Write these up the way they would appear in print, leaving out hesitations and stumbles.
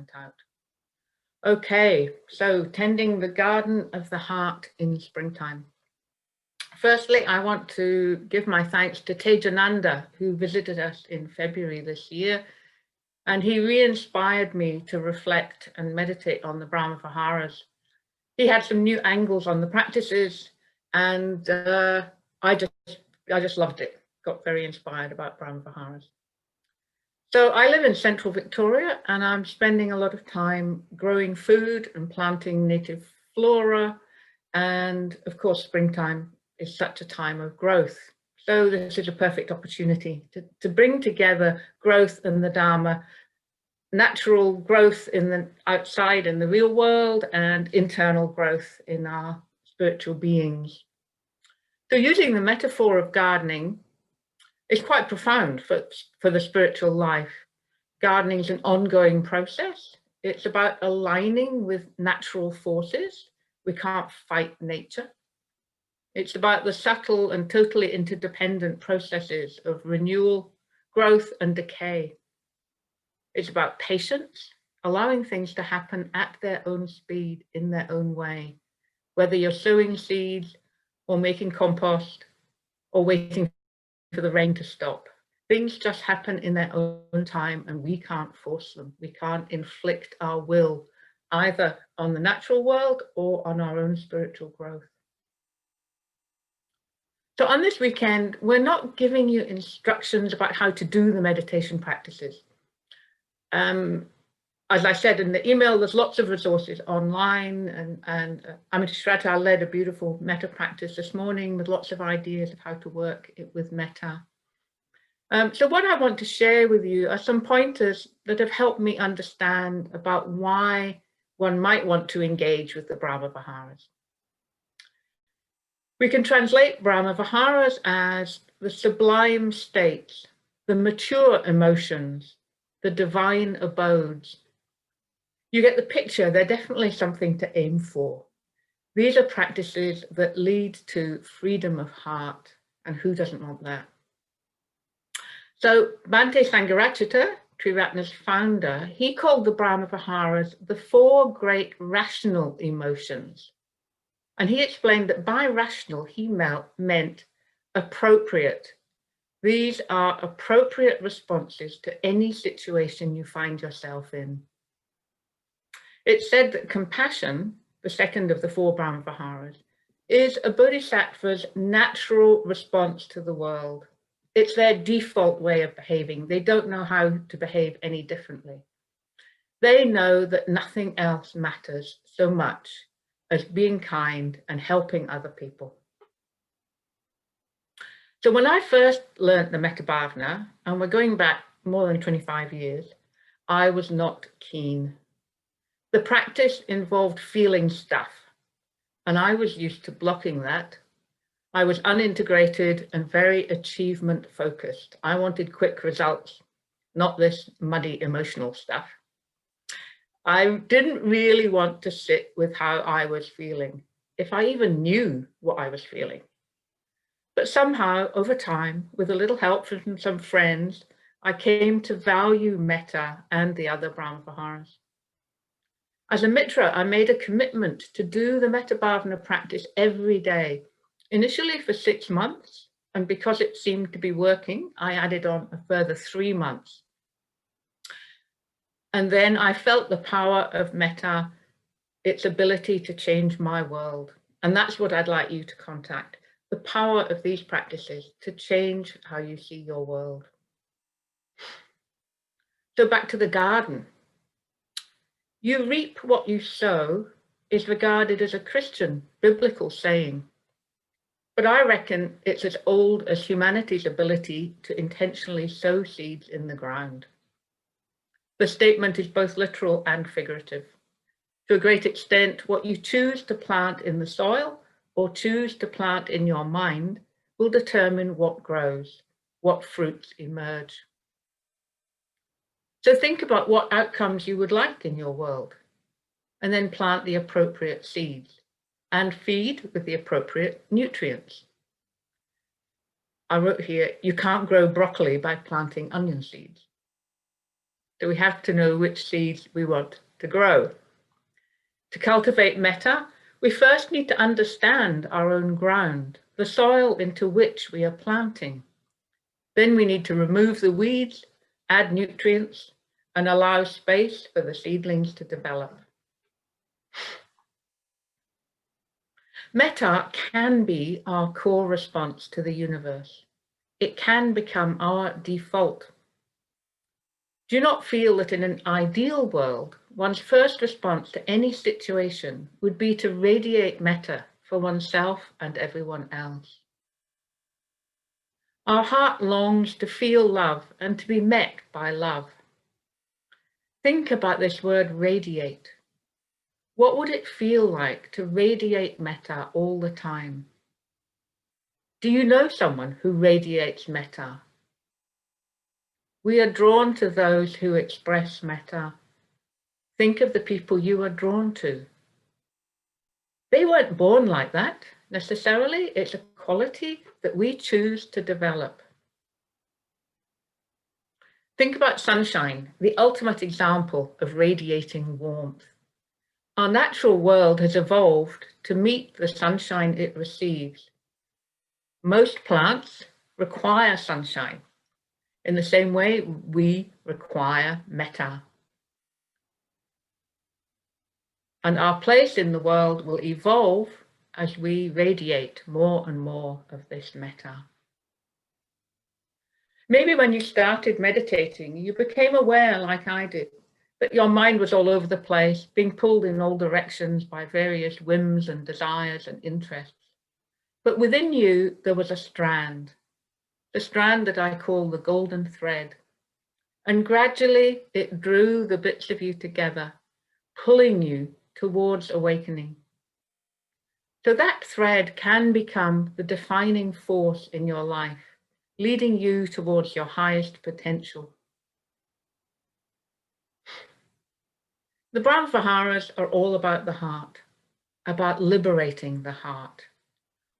sent out. Okay, so tending the garden of the heart in springtime. Firstly, I want to give my thanks to Tejananda, who visited us in February this year, and he re-inspired me to reflect and meditate on the Brahma Viharas. He had some new angles on the practices, and I just loved it. Got very inspired about Brahma Viharas. So I live in central Victoria, and I'm spending a lot of time growing food and planting native flora. And of course, springtime is such a time of growth. So this is a perfect opportunity to bring together growth and the Dharma, natural growth in the outside in the real world, and internal growth in our spiritual beings. So using the metaphor of gardening, it's quite profound for the spiritual life. Gardening is an ongoing process. It's about aligning with natural forces. We can't fight nature. It's about the subtle and totally interdependent processes of renewal, growth, and decay. It's about patience, allowing things to happen at their own speed, in their own way, whether you're sowing seeds or making compost or waiting for the rain to stop. Things just happen in their own time, and we can't force them. We can't inflict our will either on the natural world or on our own spiritual growth. So on this weekend, we're not giving you instructions about how to do the meditation practices. As I said in the email, there's lots of resources online, and Amita Shraddha led a beautiful metta practice this morning with lots of ideas of how to work it with metta. So what I want to share with you are some pointers that have helped me understand about why one might want to engage with the Brahma Viharas. We can translate Brahma Viharas as the sublime states, the mature emotions, the divine abodes. You get the picture. They're definitely something to aim for. These are practices that lead to freedom of heart, and who doesn't want that? So Bhante Sangharachita, Triratna's founder, he called the Brahma Viharas the four great rational emotions. And he explained that by rational, he meant appropriate. These are appropriate responses to any situation you find yourself in. It's said that compassion, the second of the four Brahma Viharas, is a bodhisattva's natural response to the world. It's their default way of behaving. They don't know how to behave any differently. They know that nothing else matters so much as being kind and helping other people. So when I first learned the Metta Bhavana, and we're going back more than 25 years, I was not keen. The practice involved feeling stuff, and I was used to blocking that. I was unintegrated and very achievement focused. I wanted quick results, not this muddy emotional stuff. I didn't really want to sit with how I was feeling, if I even knew what I was feeling. But somehow, over time, with a little help from some friends, I came to value metta and the other Brahma Viharas. As a mitra, I made a commitment to do the Metta Bhavana practice every day, initially for 6 months, and because it seemed to be working, I added on a further 3 months. And then I felt the power of metta, its ability to change my world. And that's what I'd like you to contact, the power of these practices to change how you see your world. So back to the garden. You reap what you sow is regarded as a Christian biblical saying. But I reckon it's as old as humanity's ability to intentionally sow seeds in the ground. The statement is both literal and figurative. To a great extent, what you choose to plant in the soil or choose to plant in your mind will determine what grows, what fruits emerge. So think about what outcomes you would like in your world, and then plant the appropriate seeds and feed with the appropriate nutrients. I wrote here, you can't grow broccoli by planting onion seeds. So we have to know which seeds we want to grow. To cultivate metta, we first need to understand our own ground, the soil into which we are planting. Then we need to remove the weeds, add nutrients, and allow space for the seedlings to develop. Metta can be our core response to the universe. It can become our default. Do you not feel that in an ideal world, one's first response to any situation would be to radiate metta for oneself and everyone else? Our heart longs to feel love and to be met by love. Think about this word radiate. What would it feel like to radiate metta all the time? Do you know someone who radiates metta? We are drawn to those who express metta. Think of the people you are drawn to. They weren't born like that necessarily. It's a quality that we choose to develop. Think about sunshine, the ultimate example of radiating warmth. Our natural world has evolved to meet the sunshine it receives. Most plants require sunshine. In the same way, we require metta. And our place in the world will evolve as we radiate more and more of this metta. Maybe when you started meditating, you became aware, like I did, that your mind was all over the place, being pulled in all directions by various whims and desires and interests. But within you, there was a strand, the strand that I call the golden thread. And gradually it drew the bits of you together, pulling you towards awakening. So that thread can become the defining force in your life, leading you towards your highest potential. The Brahmaviharas are all about the heart, about liberating the heart.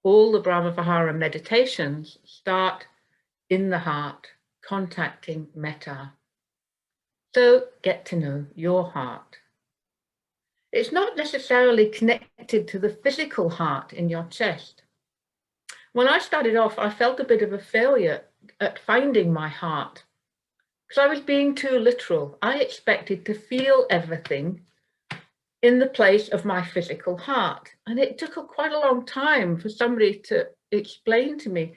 All the Brahmavihara meditations start in the heart, contacting metta. So get to know your heart. It's not necessarily connected to the physical heart in your chest. When I started off, I felt a bit of a failure at finding my heart because I was being too literal. I expected to feel everything in the place of my physical heart. And it took quite a long time for somebody to explain to me,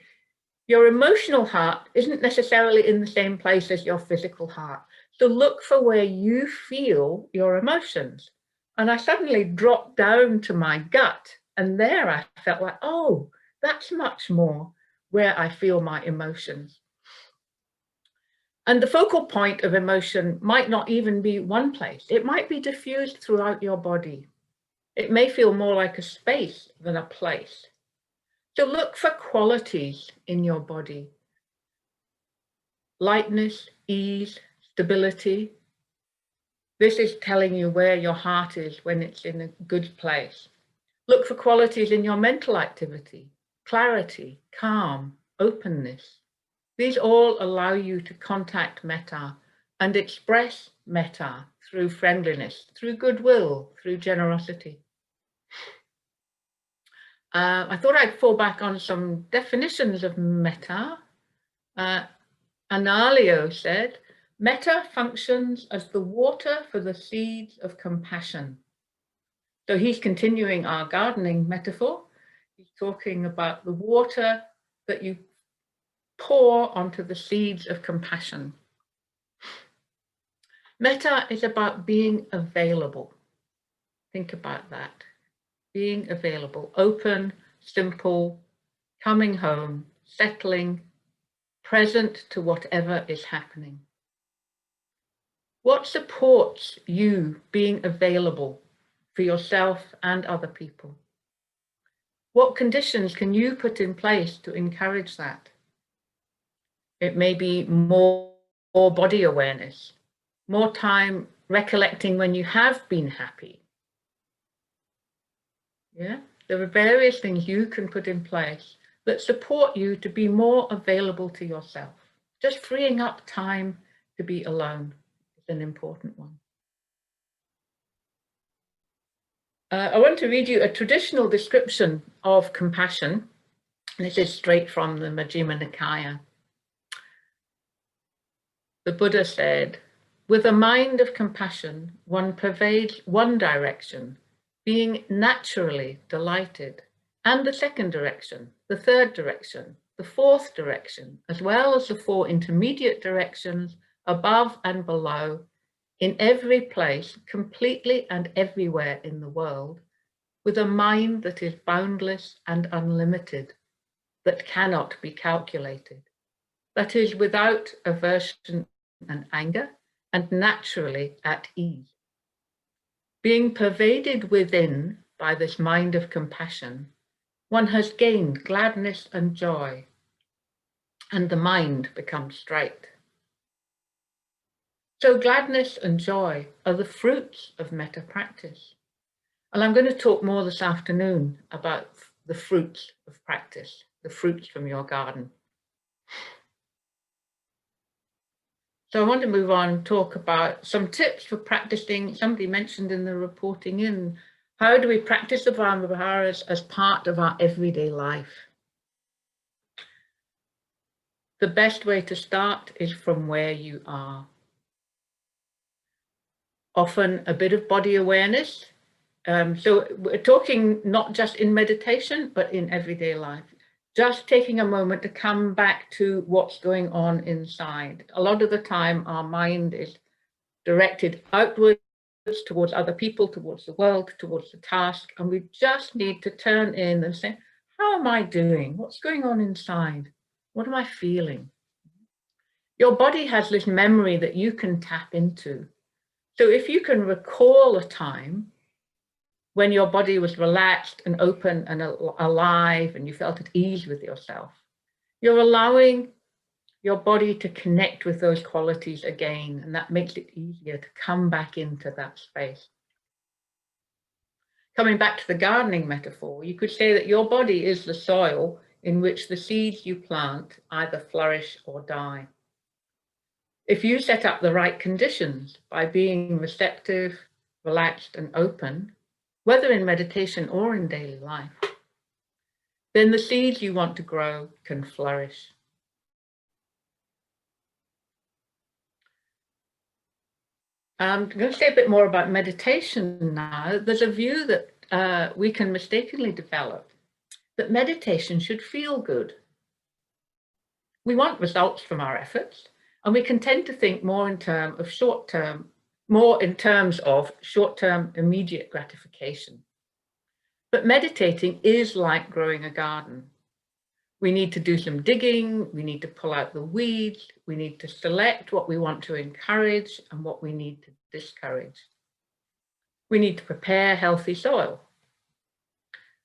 your emotional heart isn't necessarily in the same place as your physical heart. So look for where you feel your emotions. And I suddenly dropped down to my gut. And there I felt like, oh, that's much more where I feel my emotions. And the focal point of emotion might not even be one place. It might be diffused throughout your body. It may feel more like a space than a place. So look for qualities in your body. Lightness, ease, stability. This is telling you where your heart is when it's in a good place. Look for qualities in your mental activity, clarity, calm, openness. These all allow you to contact metta and express metta through friendliness, through goodwill, through generosity. I thought I'd fall back on some definitions of metta. Analio said, metta functions as the water for the seeds of compassion. So he's continuing our gardening metaphor. He's talking about the water that you pour onto the seeds of compassion. Metta is about being available. Think about that. Being available, open, simple, coming home, settling, present to whatever is happening. What supports you being available for yourself and other people? What conditions can you put in place to encourage that? It may be more body awareness, more time recollecting when you have been happy. Yeah, there are various things you can put in place that support you to be more available to yourself. Just freeing up time to be alone is It's an important one. I want to read you a traditional description of compassion. This is straight from the Majjhima Nikaya. The Buddha said, "With a mind of compassion, one pervades one direction, being naturally delighted, and the second direction, the third direction, the fourth direction, as well as the four intermediate directions above and below, in every place, completely and everywhere in the world, with a mind that is boundless and unlimited, that cannot be calculated, that is without aversion and anger, and naturally at ease. Being pervaded within by this mind of compassion, one has gained gladness and joy, and the mind becomes straight." So gladness and joy are the fruits of metta practice. And I'm going to talk more this afternoon about the fruits of practice, the fruits from your garden. So I want to move on and talk about some tips for practicing. Somebody mentioned in the reporting in, how do we practice the Brahmaviharas as part of our everyday life? The best way to start is from where you are. Often a bit of body awareness. So we're talking not just in meditation, but in everyday life. Just taking a moment to come back to what's going on inside. A lot of the time, our mind is directed outwards towards other people, towards the world, towards the task. And we just need to turn in and say, how am I doing? What's going on inside? What am I feeling? Your body has this memory that you can tap into. So if you can recall a time when your body was relaxed and open and alive and you felt at ease with yourself, you're allowing your body to connect with those qualities again, and that makes it easier to come back into that space. Coming back to the gardening metaphor, you could say that your body is the soil in which the seeds you plant either flourish or die. If you set up the right conditions by being receptive, relaxed, and open, whether in meditation or in daily life, then the seeds you want to grow can flourish. I'm going to say a bit more about meditation now. There's a view that we can mistakenly develop that meditation should feel good. We want results from our efforts, and we can tend to think more in terms of short-term immediate gratification. But meditating is like growing a garden. We need to do some digging, we need to pull out the weeds, we need to select what we want to encourage and what we need to discourage. We need to prepare healthy soil.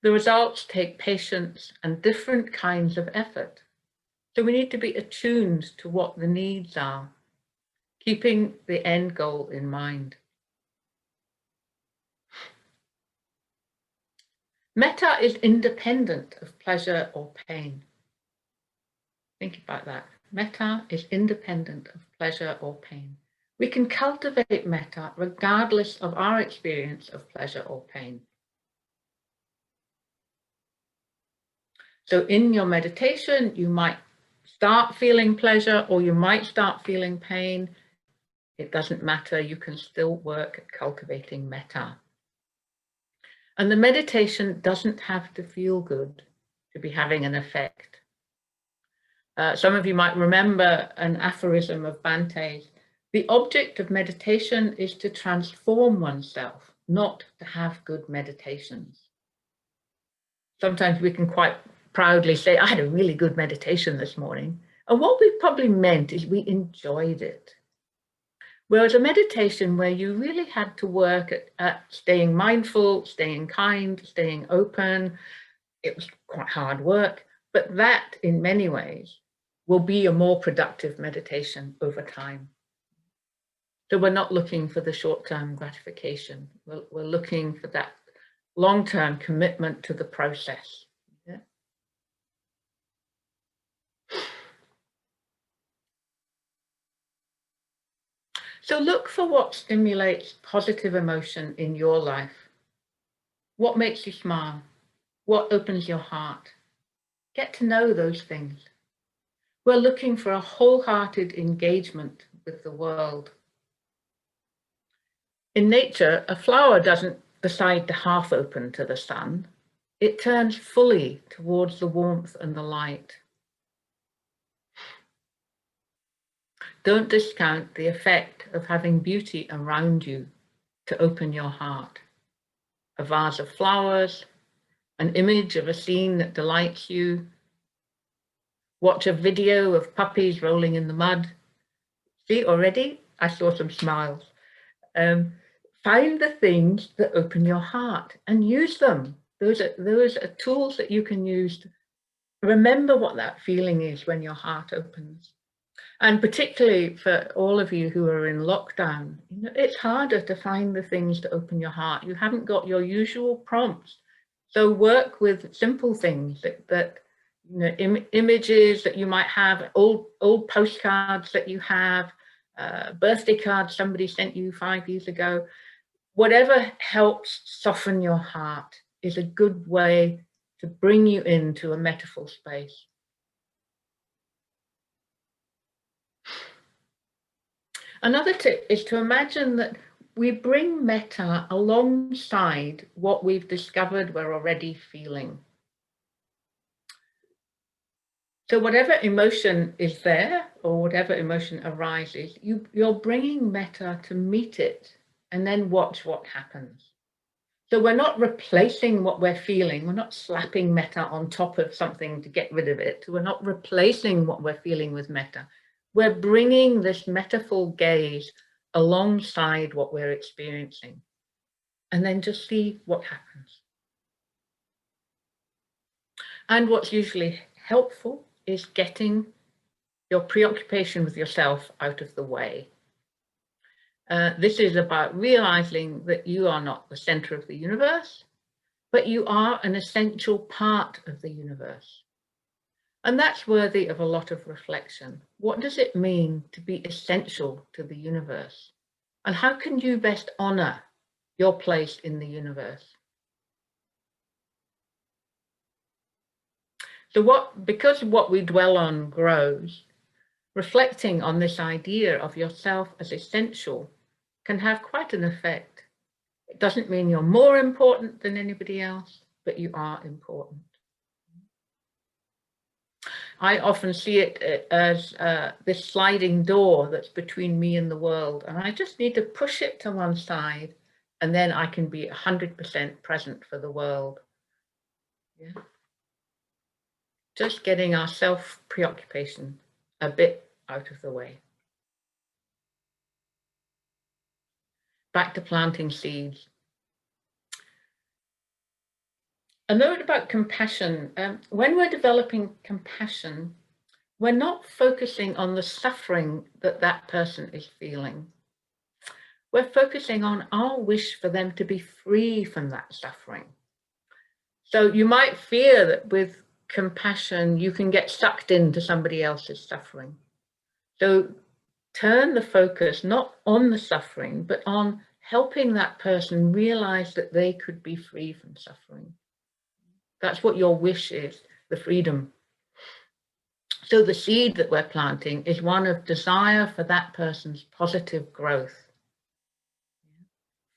The results take patience and different kinds of effort. So we need to be attuned to what the needs are, keeping the end goal in mind. Metta is independent of pleasure or pain. Think about that. Metta is independent of pleasure or pain. We can cultivate metta regardless of our experience of pleasure or pain. So in your meditation, you might start feeling pleasure or you might start feeling pain. It doesn't matter. You can still work at cultivating metta. And the meditation doesn't have to feel good to be having an effect. Some of you might remember an aphorism of Bante's. The object of meditation is to transform oneself, not to have good meditations. Sometimes we can quite proudly say, I had a really good meditation this morning. And what we probably meant is we enjoyed it. Whereas a meditation where you really had to work at staying mindful, staying kind, staying open, it was quite hard work, but that in many ways will be a more productive meditation over time. So we're not looking for the short-term gratification. We're looking for that long-term commitment to the process. Yeah? So look for what stimulates positive emotion in your life. What makes you smile? What opens your heart? Get to know those things. We're looking for a wholehearted engagement with the world. In nature, a flower doesn't decide to half open to the sun. It turns fully towards the warmth and the light. Don't discount the effect of having beauty around you to open your heart. A vase of flowers, an image of a scene that delights you. Watch a video of puppies rolling in the mud. See, already I saw some smiles. Find the things that open your heart and use them. Those are tools that you can use to remember what that feeling is when your heart opens. And particularly for all of you who are in lockdown, it's harder to find the things that open your heart. You haven't got your usual prompts. So work with simple things that images that you might have, old postcards that you have, birthday cards somebody sent you 5 years ago. Whatever helps soften your heart is a good way to bring you into a metaphor space. Another tip is to imagine that we bring metta alongside what we've discovered we're already feeling. So whatever emotion is there, or whatever emotion arises, you're bringing metta to meet it and then watch what happens. So we're not replacing what we're feeling. We're not slapping metta on top of something to get rid of it. We're not replacing what we're feeling with metta. We're bringing this metaphor gaze alongside what we're experiencing, and then just see what happens. And what's usually helpful is getting your preoccupation with yourself out of the way. This is about realizing that you are not the center of the universe, but you are an essential part of the universe. And that's worthy of a lot of reflection. What does it mean to be essential to the universe? And how can you best honor your place in the universe? So because what we dwell on grows, reflecting on this idea of yourself as essential can have quite an effect. It doesn't mean you're more important than anybody else, but you are important. I often see it as this sliding door that's between me and the world, and I just need to push it to one side, and then I can be 100% present for the world. Yeah. Just getting our self-preoccupation a bit out of the way. Back to planting seeds. A note about compassion. When we're developing compassion, we're not focusing on the suffering that that person is feeling. We're focusing on our wish for them to be free from that suffering. So you might fear that with compassion, you can get sucked into somebody else's suffering. So turn the focus not on the suffering, but on helping that person realize that they could be free from suffering. That's what your wish is, the freedom. So the seed that we're planting is one of desire for that person's positive growth,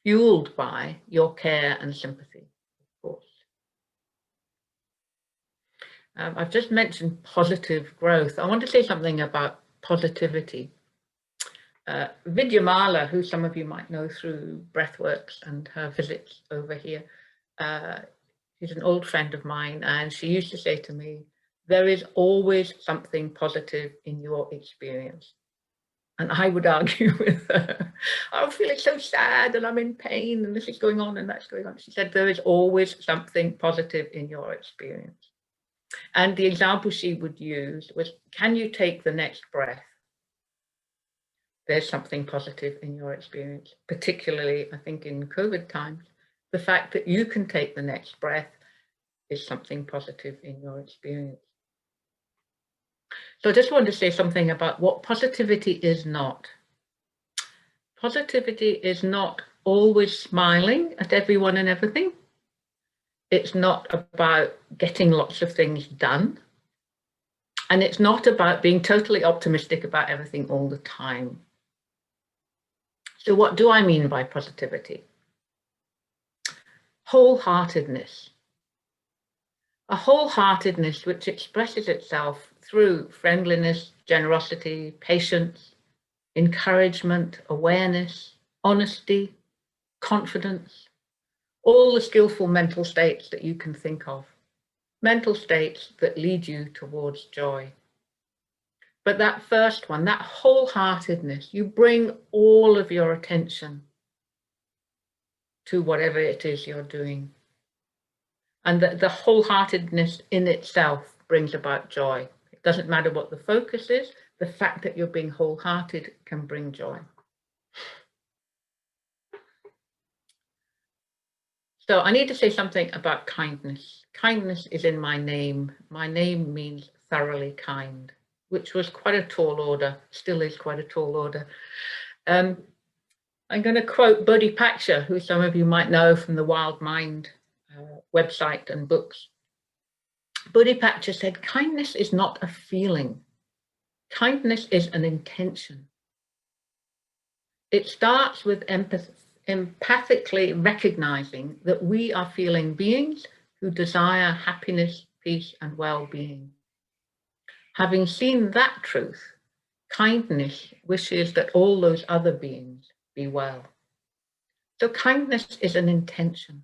fueled by your care and sympathy, of course. I've just mentioned positive growth. I want to say something about positivity. Vidyamala, who some of you might know through Breathworks and her visits over here, she's an old friend of mine, and she used to say to me, there is always something positive in your experience. And I would argue with her, I'm feeling so sad and I'm in pain and this is going on and that's going on. She said, there is always something positive in your experience. And the example she would use was, can you take the next breath? There's something positive in your experience, particularly, I think, in COVID times. The fact that you can take the next breath is something positive in your experience. So I just wanted to say something about what positivity is not. Positivity is not always smiling at everyone and everything. It's not about getting lots of things done. And it's not about being totally optimistic about everything all the time. So what do I mean by positivity? Wholeheartedness. A wholeheartedness which expresses itself through friendliness, generosity, patience, encouragement, awareness, honesty, confidence, all the skillful mental states that you can think of, mental states that lead you towards joy. But that first one, that wholeheartedness, you bring all of your attention to whatever it is you're doing. And the wholeheartedness in itself brings about joy. It doesn't matter what the focus is, the fact that you're being wholehearted can bring joy. So I need to say something about kindness. Kindness is in my name. My name means thoroughly kind, which was quite a tall order, still is quite a tall order. I'm going to quote Bodhipatcha, who some of you might know from the Wild Mind website and books. Bodhipatcha said, kindness is not a feeling. Kindness is an intention. It starts with empathically recognizing that we are feeling beings who desire happiness, peace, and well-being. Having seen that truth, kindness wishes that all those other beings be well. So kindness is an intention.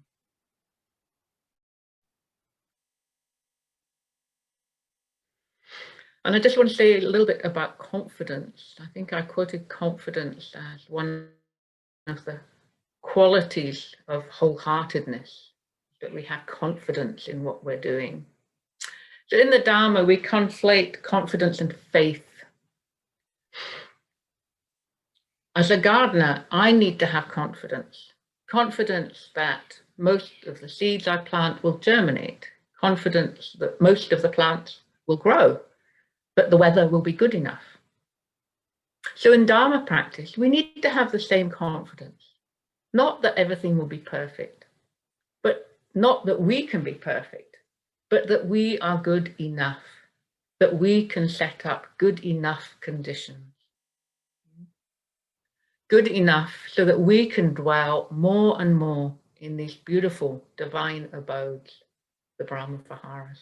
And I just want to say a little bit about confidence. I think I quoted confidence as one of the qualities of wholeheartedness, that we have confidence in what we're doing. So in the Dharma, we conflate confidence and faith. As a gardener, I need to have confidence. Confidence that most of the seeds I plant will germinate. Confidence that most of the plants will grow, but the weather will be good enough. So in Dharma practice, we need to have the same confidence. Not that everything will be perfect, but not that we can be perfect, but that we are good enough, that we can set up good enough conditions. Good enough so that we can dwell more and more in these beautiful divine abodes, the Brahma Viharas.